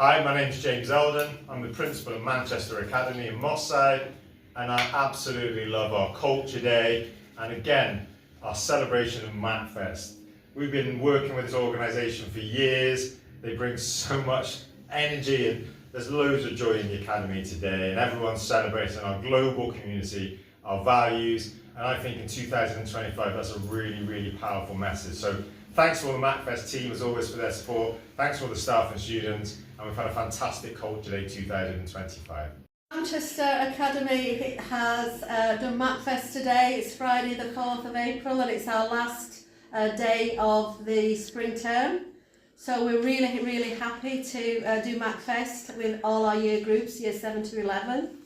Hi, my name is James Eldon. I'm the principal of Manchester Academy in Moss Side, and I absolutely love our Culture Day and again our celebration of MACFEST. We've been working with this organisation for years. They bring so much energy and there's loads of joy in the Academy today, and everyone's celebrating our global community, our values, and I think in 2025 that's a really, really powerful message. So thanks to all the MACFEST team as always for their support. Thanks to all the staff and students, and we've had a fantastic Culture Day 2025. Manchester Academy has done MACFEST today. It's Friday the 4th of April and it's our last day of the spring term. So we're really, really happy to do MACFEST with all our year groups, year 7 to 11.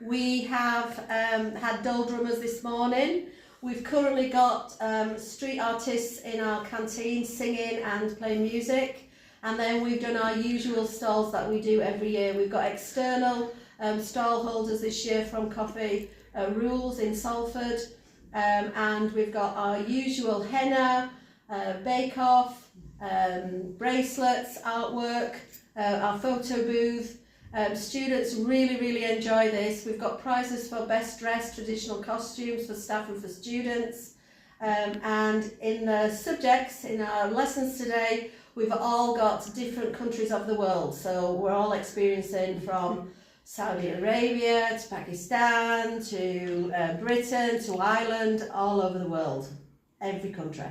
We have had dull drummers this morning. We've currently got street artists in our canteen singing and playing music. And then we've done our usual stalls that we do every year. We've got external stall holders this year from Coffee Rules in Salford. And we've got our usual henna, bake-off, bracelets, artwork, our photo booth. Students really, really enjoy this. We've got prizes for best dressed traditional costumes for staff and for students. And in the subjects, in our lessons today, we've all got different countries of the world. So we're all experiencing from Saudi Arabia to Pakistan to Britain to Ireland, all over the world, every country.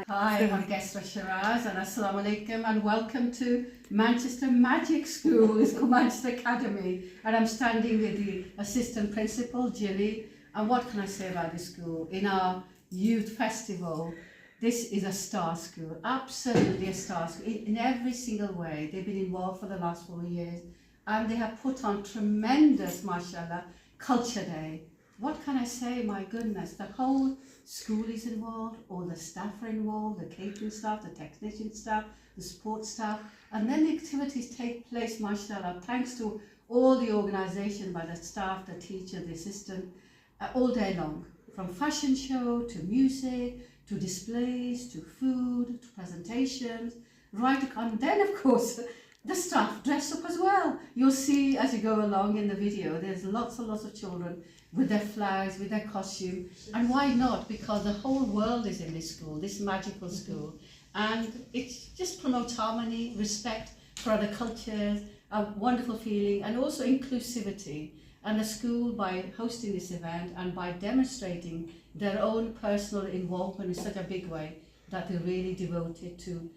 Hi, I'm Qaisra Shahraz and Assalamu alaikum and welcome to Manchester Magic School, it's called Manchester Academy, and I'm standing with the assistant principal, Jilly. And what can I say about this school? In our youth festival, this is a star school, absolutely a star school in every single way. They've been involved for the last 4 years and they have put on tremendous, mashallah, Culture Day. What can I say? My goodness, the whole school is involved, all the staff are involved, the catering staff, the technician staff, the support staff, and then the activities take place, mashallah, thanks to all the organisation by the staff, the teacher, the assistant, all day long, from fashion show to music, to displays, to food, to presentations, right, and then of course the staff dress up as well. You'll see as you go along in the video, there's lots and lots of children with their flags, with their costume, and why not? Because the whole world is in this school, this magical school, and it just promotes harmony, respect for other cultures, a wonderful feeling, and also inclusivity. And the school, by hosting this event and by demonstrating their own personal involvement in such a big way, that they're really devoted to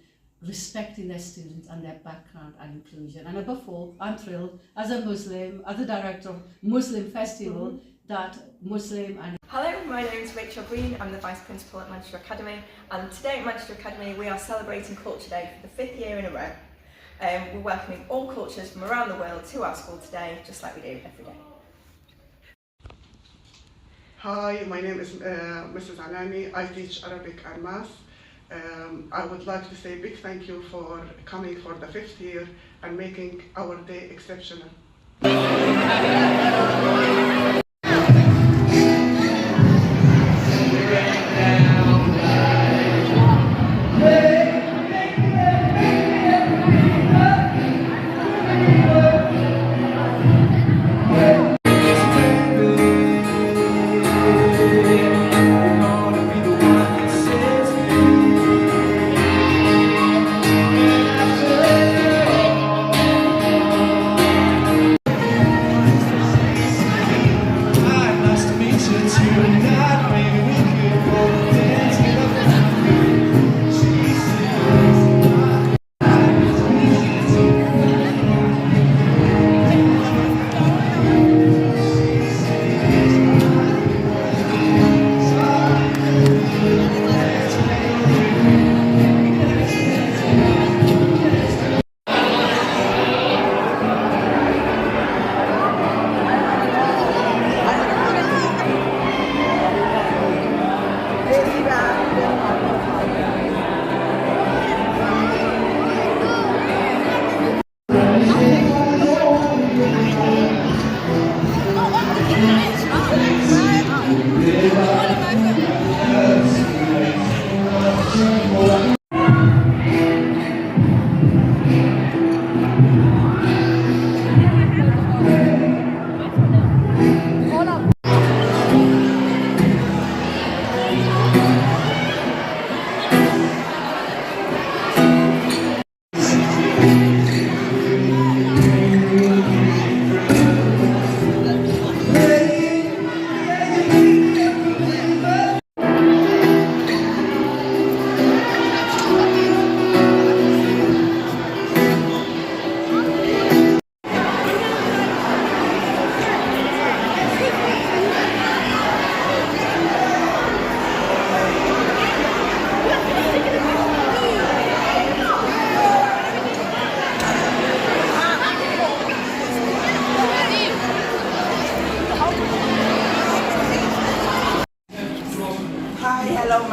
respecting their students and their background and inclusion. And above all, I'm thrilled as a Muslim, as the director of Muslim Festival, that Muslim and... Hello, my name is Rachel Green, I'm the Vice Principal at Manchester Academy, and today at Manchester Academy we are celebrating Culture Day for the 5th year in a row. We're welcoming all cultures from around the world to our school today, just like we do every day. Hi, my name is Mrs. Anani. I teach Arabic and Maths. I would like to say a big thank you for coming for the 5th year and making our day exceptional.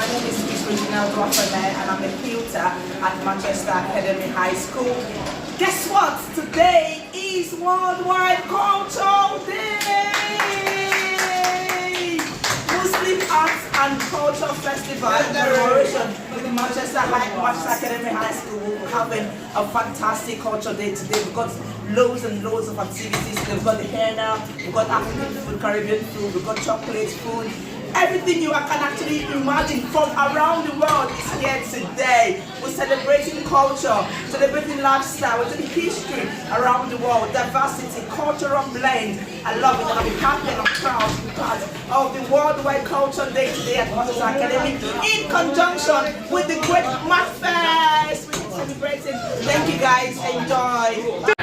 my name is Qaisra Shahraz and I'm a tutor at Manchester Academy High School. Guess what? Today is Worldwide Cultural Day! Muslim Arts and Culture Festival in collaboration with the Manchester Academy High School. We're having a fantastic culture day today. We've got loads and loads of activities. We've got the henna, we've got African food, Caribbean food, we've got chocolate food. Everything you can actually imagine from around the world is here today. We're celebrating culture, celebrating lifestyle, we're doing history around the world, diversity, cultural blend. I love it, and I'm happy and I'm proud to be part of the Worldwide Culture Day today at Manchester Academy in conjunction with the great MACFEST. We're celebrating. Thank you guys, enjoy.